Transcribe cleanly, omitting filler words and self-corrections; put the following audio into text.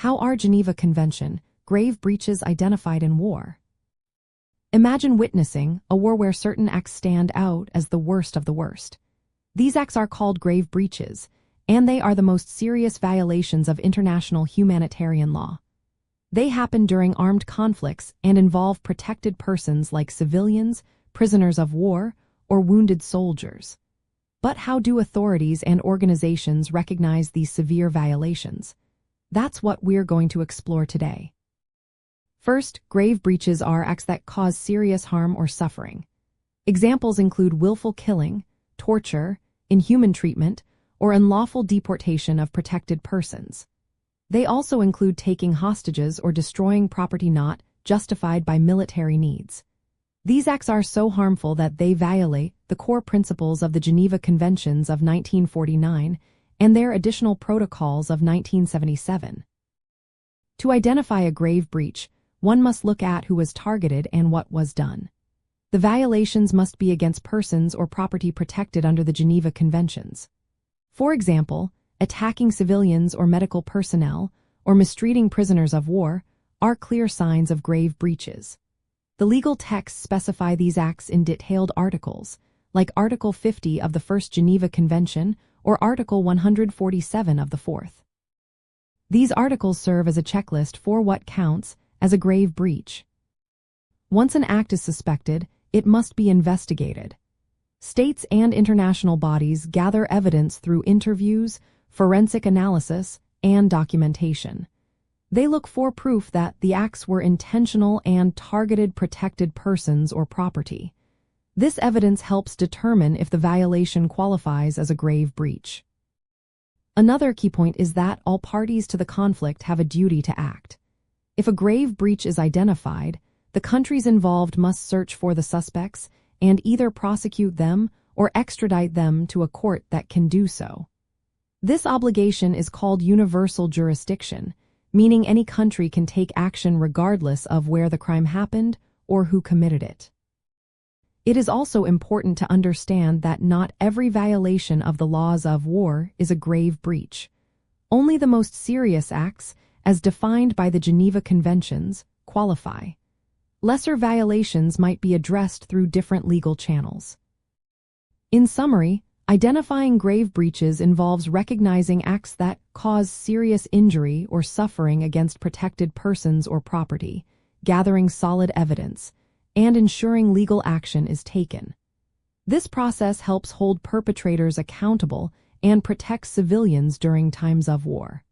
How are Geneva Convention grave breaches identified in war? Imagine witnessing a war where certain acts stand out as the worst of the worst. These acts are called grave breaches, and they are the most serious violations of international humanitarian law. They happen during armed conflicts and involve protected persons like civilians, prisoners of war, or wounded soldiers. But how do authorities and organizations recognize these severe violations? That's what we're going to explore today. First, grave breaches are acts that cause serious harm or suffering. Examples include willful killing, torture, inhuman treatment, or unlawful deportation of protected persons. They also include taking hostages or destroying property not justified by military needs. These acts are so harmful that they violate the core principles of the Geneva Conventions of 1949 and their additional protocols of 1977. To identify a grave breach, one must look at who was targeted and what was done. The violations must be against persons or property protected under the Geneva Conventions. For example, attacking civilians or medical personnel or mistreating prisoners of war are clear signs of grave breaches. The legal texts specify these acts in detailed articles, like Article 50 of the First Geneva Convention or Article 147 of the Fourth. These articles serve as a checklist for what counts as a grave breach. Once an act is suspected, it must be investigated. States and international bodies gather evidence through interviews, forensic analysis, and documentation. They look for proof that the acts were intentional and targeted protected persons or property. This evidence helps determine if the violation qualifies as a grave breach. Another key point is that all parties to the conflict have a duty to act. If a grave breach is identified, the countries involved must search for the suspects and either prosecute them or extradite them to a court that can do so. This obligation is called universal jurisdiction, meaning any country can take action regardless of where the crime happened or who committed it. It is also important to understand that not every violation of the laws of war is a grave breach. Only the most serious acts, as defined by the Geneva Conventions, qualify. Lesser violations might be addressed through different legal channels. In summary, identifying grave breaches involves recognizing acts that cause serious injury or suffering against protected persons or property, gathering solid evidence, and ensuring legal action is taken. This process helps hold perpetrators accountable and protects civilians during times of war.